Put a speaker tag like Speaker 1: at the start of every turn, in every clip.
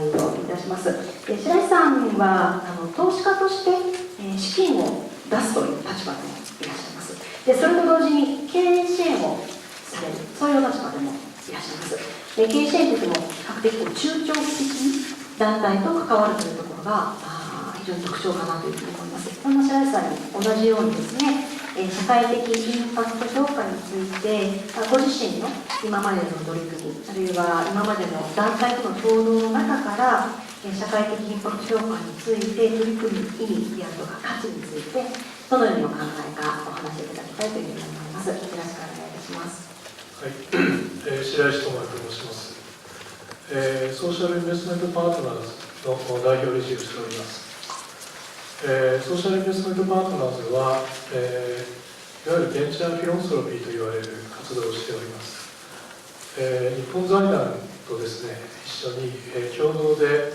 Speaker 1: いをいたします。白石さんは投資家として資金を出すという立場でいらっしゃいます。でそれと同時に経営支援をされる、そういう立場でもいらっしゃいます。経営支援といっても比較的中長期的に団体と関わるというところが非常に特徴かなというふうに思います。そんな白石さんに同じようにですね、社会的インパクト評価についてご自身の今までの取り組み、あるいは今までの団体との共同の中から社会的インパクト評価について取り組む意味であるとか価値についてどのようにお考えかお話しいただきたいというふうに思います。よろしくお願いいたします。
Speaker 2: はい、白石智也と申します。ソーシャルインベストメントパートナーズの代表理事をしております。ソーシャルインベストメントパートナーズは、いわゆるベンチャーフィロンソロピーと言われる活動をしております。日本財団とですね、一緒に、共同で、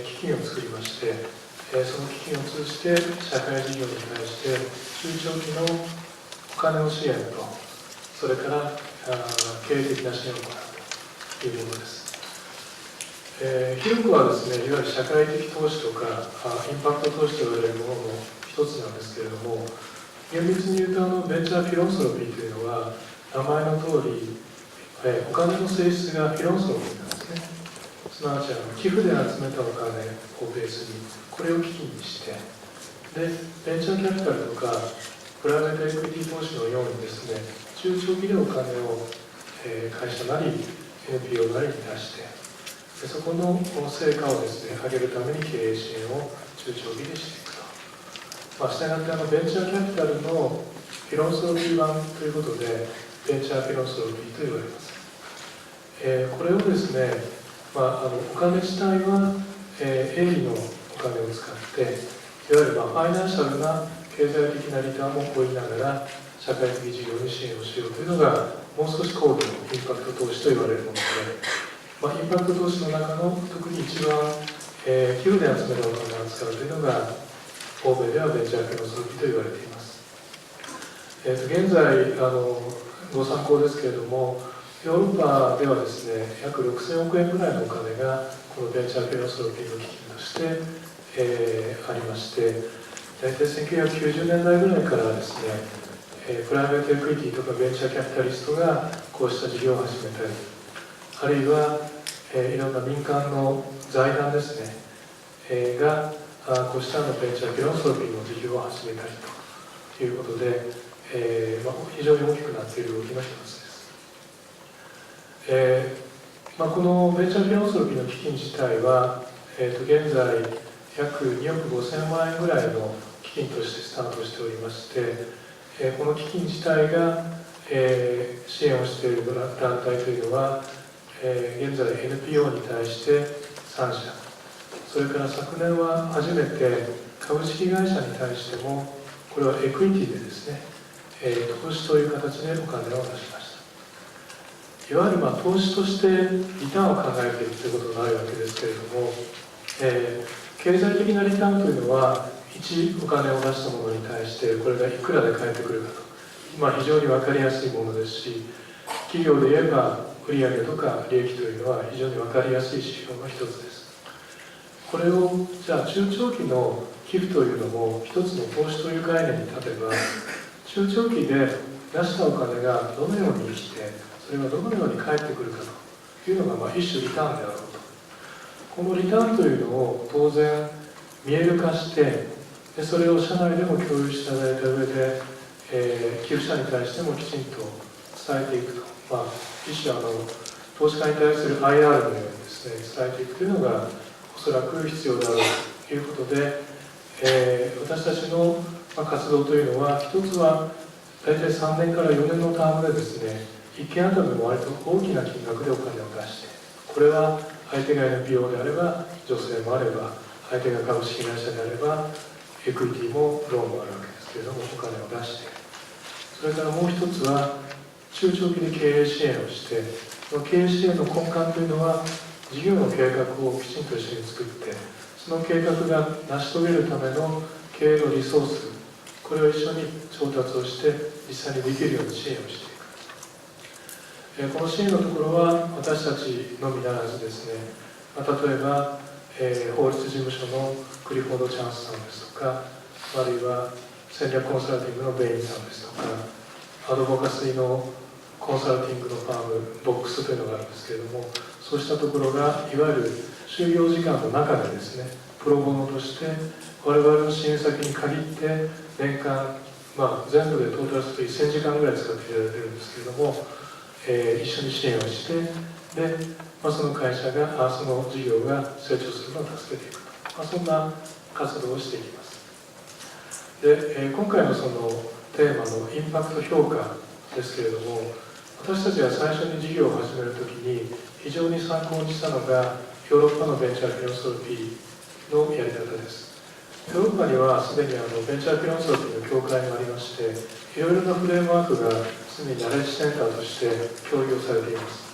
Speaker 2: 基金を作りまして、その基金を通じて社会事業に対して中長期のお金の支援と、それから経営的な支援を行うというものです。広くはですね、いわゆる社会的投資とかインパクト投資と言われるものの一つなんですけれども、厳密に言うとベンチャーフィロンソロピーというのは名前の通り、お金の性質がフィロンソロピーなんですね。すなわち寄付で集めたお金をベースにこれを基金にして、でベンチャーキャピタルとかプライベートエクイティ投資のようにですね、中長期でお金を、会社なり NPO なりに出して、でそこの成果をですね、上げるために経営支援を中長期でしていくと。したがってベンチャーキャピタルのフィロンソロピー版ということで、ベンチャーフィロンソロピーと言われます。これをですね、お金自体は、営利のお金を使って、いわゆるファイナンシャルな経済的なリターンも追いながら、社会的事業に支援をしようというのが、もう少し高度のインパクト投資と言われるもので、インパクト投資の中の特に一番、寄付で集めるお金を使うというのが、欧米ではベンチャーフィロンソロピーと言われています。現在ご参考ですけれども、ヨーロッパではですね、約6000億円ぐらいのお金がこのベンチャーフィロンソロピーの基金として、ありまして、大体1990年代ぐらいからですね、プライベートエクイティとかベンチャーキャピタリストがこうした事業を始めたり、あるいはいろんな民間の財団ですね、がこうしたベンチャーフィロンソロピーの事業を始めたりということで、非常に大きくなっている動きの一つです。このベンチャーフィロンソロピーの基金自体は、現在約2億5000万円ぐらいの基金としてスタートしておりまして、この基金自体が、支援をしている団体というのは、現在 NPO に対して3社、それから昨年は初めて株式会社に対しても、これはエクイティでですね、投資という形でお金を出しました。いわゆる投資としてリターンを考えているということになるわけですけれども、経済的なリターンというのは、1お金を出したものに対してこれがいくらで返ってくるかと、非常に分かりやすいものですし、企業で言えば売上とか利益というのは非常に分かりやすい指標の一つです。これをじゃあ中長期の寄付というのも一つの投資という概念に立てば、中長期で出したお金がどのように生きて、それがどのように返ってくるかというのが一種リターンであろうと。このリターンというのを当然見える化して、でそれを社内でも共有していただいた上で、寄付者に対してもきちんと伝えていくと、一種投資家に対する IR のようにですね、伝えていくというのがおそらく必要だろうということで、私たちの活動というのは、一つは大体3年から4年のタームでですね、1件あたりも割と大きな金額でお金を出して、これは相手が NPO であれば、女性もあれば、相手が株式会社であれば、エクイティもローンもあるわけですけれども、お金を出して、それからもう一つは、中長期で経営支援をして、その経営支援の根幹というのは、事業の計画をきちんと一緒に作って、その計画が成し遂げるための経営のリソース、これを一緒に調達をして、実際にできるように支援をしていく。この支援のところは、私たちのみならずですね、例えば、法律事務所のクリフォード・チャンスさんですとか、あるいは戦略コンサルティングのベインさんですとか、アドボカシーのコンサルティングのファームボックスというのがあるんですけれども、そうしたところがいわゆる就業時間の中でですね、プロボノとして我々の支援先に限って年間、全部でトータルすると1000時間ぐらい使っていただいているんですけれども、一緒に支援をして、で、その会社がその事業が成長するのを助けていくと、そんな活動をしていきます。で、今回のそのテーマのインパクト評価ですけれども、私たちが最初に事業を始めるときに非常に参考にしたのがヨーロッパのベンチャーフィロソフィーのやり方です。ヨーロッパにはすでにベンチャーフィロソフィーの協会がありまして、いろいろなフレームワークがすでにナレッジセンターとして共有されています。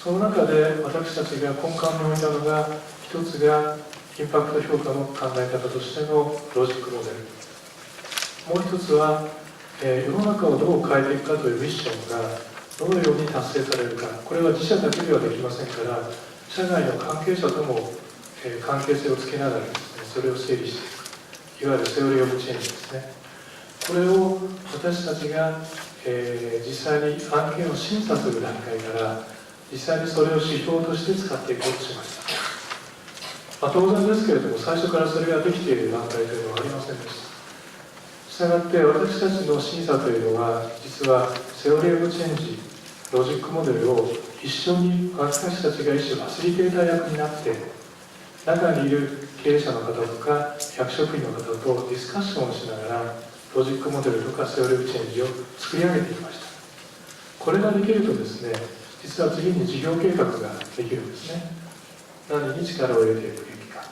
Speaker 2: その中で私たちが根幹に置いたのが、一つがインパクト評価の考え方としてのロジックモデル、もう一つは、世の中をどう変えていくかというミッションがどのように達成されるか、これは自社だけではできませんから、社外の関係者とも、関係性をつけながらですね、それを整理していく、いわゆるセオリー・オブ・チェンジですね。これを私たちが、実際に案件を審査する段階から実際にそれを指標として使っていこうとしました。当然ですけれども、最初からそれができている段階というのはありませんでした。したがって私たちの審査というのは、実はセオリー・オブ・チェンジ、ロジックモデルを一緒に私たちが一種ファシリテーター役になって、中にいる経営者の方とか役職員の方とディスカッションをしながら、ロジックモデルとかセオリー・オブ・チェンジを作り上げてきました。これができるとですね、実は次に事業計画ができるんですね。何に力を入れていくべきか、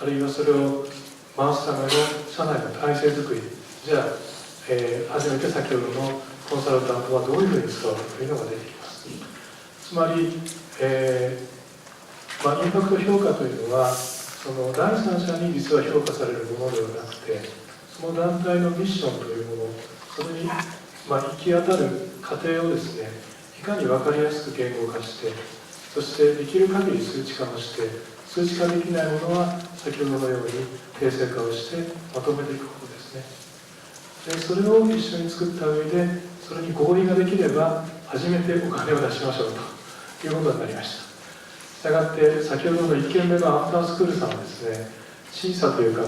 Speaker 2: あるいはそれを回すための社内の体制づくり、じゃあ、初めて先ほどのコンサルタントはどういうふうに使うかというのが出てきます。つまり、インパクト評価というのは、その第三者に実は評価されるものではなくて、その団体のミッションというもの、それに、行き当たる過程をですね、いかに分かりやすく言語化して、そしてできる限り数値化をして、数値化できないものは先ほどのように定性化をしてまとめていくことですね。でそれを一緒に作った上で、それに合意ができれば初めてお金を出しましょうということになりました。したがって先ほどの1件目のアフタースクールさんはですね、審査というか、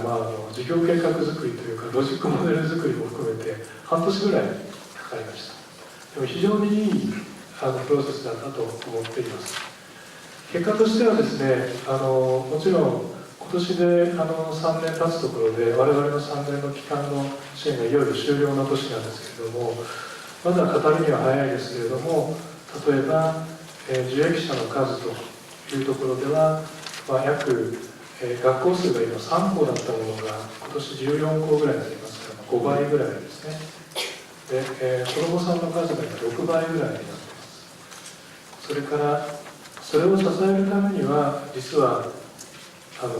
Speaker 2: 事業計画作りというかロジックモデル作りも含めて半年ぐらいかかりました。でも非常にいいプロセスだったと思っています。結果としてはですね、もちろん今年で3年経つところで、我々の3年の期間の支援がいよいよ終了の年なんですけれども、まだ語るには早いですけれども、例えば、受益者の数というところでは、約、学校数が今3校だったものが今年14校ぐらいになりますから、5倍ぐらいですね。で、子どもさんの数が今6倍ぐらいになっています。それからそれを支えるためには、実は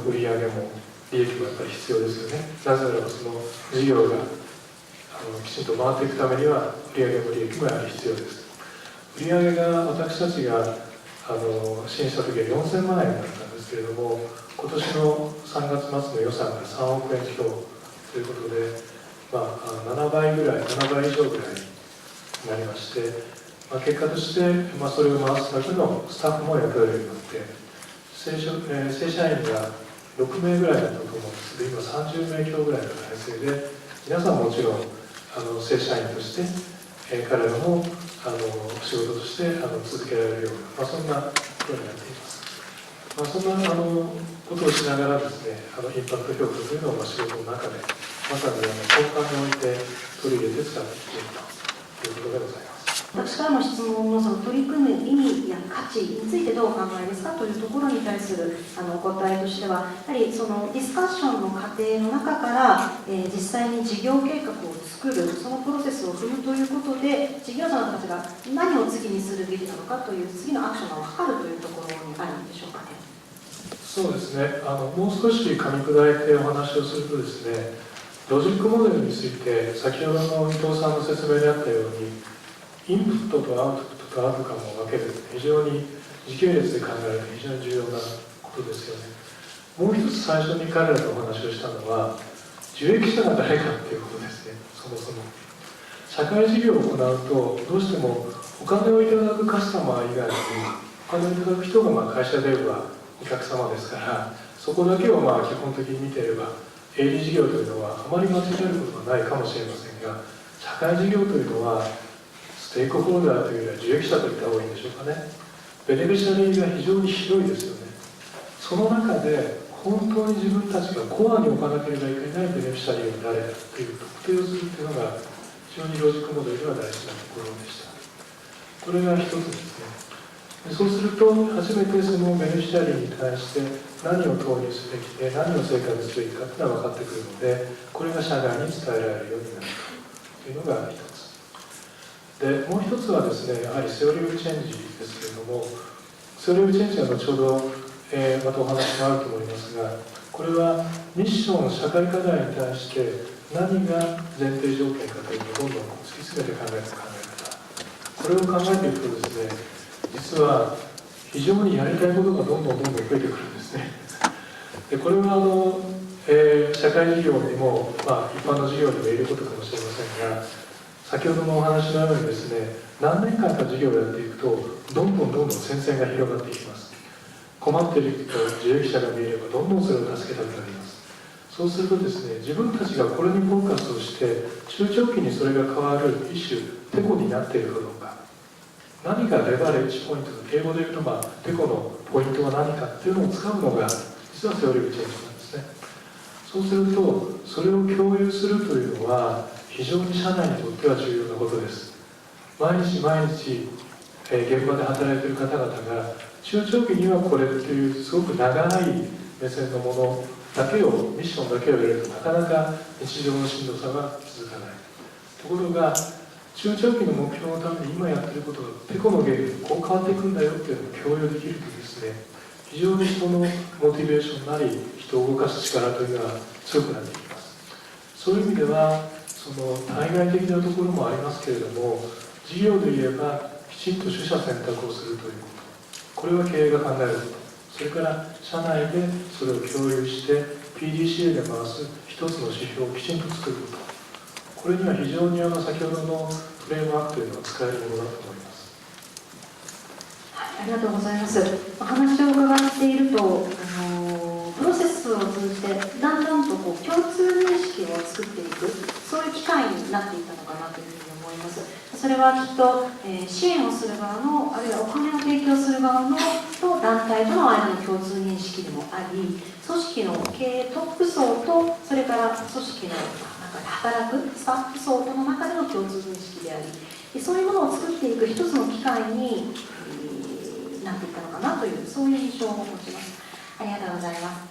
Speaker 2: 売上も利益もやっぱり必要ですよね。なぜならばその事業がきちんと回っていくためには売上も利益もやはり必要です。売上が私たちが支援した時は4000万円だったんですけれども、今年の3月末の予算が3億円強ということで、7倍ぐらい、7倍以上ぐらいになりまして、結果として、それを回すだけのスタッフも雇えるようになって、正社員が6名ぐらいだったと思うんですけど、今30名強ぐらいの体制で、皆さんもちろん正社員として、彼らも仕事として続けられるような、そんなことになっています。そんなことをしながらですね、インパクト評価というのを仕事の中で、まさに根幹に置いて取り入れて使っていっているということでございます。
Speaker 1: 私からの質問のその取り組む意味や価値についてどうお考えですかというところに対するお答えとしては、やはりそのディスカッションの過程の中から、実際に事業計画を作る、そのプロセスを踏むということで、事業者の方たちが何を次にするべきなのかという次のアクションが分かるというところにあるんでしょうかね。
Speaker 2: そうですね、もう少し噛み砕いてお話をするとですね、ロジックモデルについて先ほどの伊藤さんの説明であったように、インプットとアウトプットとアウトカムを分ける、非常に時系列で考える非常に重要なこことですよね。もう一つ最初に彼らとお話をしたのは、受益者が誰かっていうことですね。そもそも社会事業を行うと、どうしてもお金をいただくカスタマー以外に、お金をいただく人が会社ではお客様ですから、そこだけを基本的に見ていれば、営利事業というのはあまり間違えることはないかもしれませんが、社会事業というのはステークホルダーというよりは受益者と言った方がいいんでしょうかね。ベネフィシャリーが非常に広いですよね。その中で本当に自分たちがコアに置かなければいけないベネフィシャリーは誰かという特定をするというのが非常にロジックモデルでは大事なところでした。これが一つですね。そうすると初めてそのベネフィシャリーに対して何を投入すべきで何を成果にすべきかというのが分かってくるので、これが社外に伝えられるようになるというのが一つで、もう一つはですね、やはりセオリー・オブ・チェンジですけれども、セオリー・オブ・チェンジは後ほど、またお話があると思いますが、これはミッション社会課題に対して何が前提条件かというのをどんどん突き詰めて考える考え方、これを考えていくとですね、実は非常にやりたいことがどんどん増えてくるんですね。でこれは社会事業にも、一般の事業にも言えることかもしれませんが、先ほどのお話のようにですね、何年間か事業をやっていくとどんどん戦線が広がっていきます。困っている人、受益者が見えればどんどんそれを助けたくなります。そうするとですね、自分たちがこれにフォーカスをして中長期にそれが変わる一種テコになっているかどうか、何がレバレッジポイントか、英語で言うと、テコのポイントは何かっていうのを使うのが実はセオリー・オブ・チェンジなんですね。そうするとそれを共有するというのは非常に社内にとっては重要なことです。毎日毎日、現場で働いている方々が中長期にはこれっていうすごく長い目線のものだけを、ミッションだけを入れるとなかなか日常のしんどさが続かない。ところが中長期の目標のために今やっていることがテコの原理でこう変わっていくんだよっていうのを共有できるとですね、非常に人のモチベーションなり人を動かす力というのは強くなっていきます。そういう意味ではその対外的なところもありますけれども、事業で言えばきちんと取捨選択をするということ、これは経営が考えること、それから社内でそれを共有して PDCA で回す一つの指標をきちんと作ること、これには非常に先ほどのフレームワークというのは使えるものだと思います。
Speaker 1: ありがとうございます。お話を伺っていると、プロセスを通じてだんだんと共通認識を作っていく、そういう機会になっていたのかなというふうに思います。それはきっと、支援をする側の、あるいはお金を提供する側のと団体との間の共通認識でもあり、組織の経営トップ層とそれから組織の中で働くスタッフ層との中での共通認識であり、そういうものを作っていく一つの機会になっていったのかなという、そういう印象を持ちます。ありがとうございます。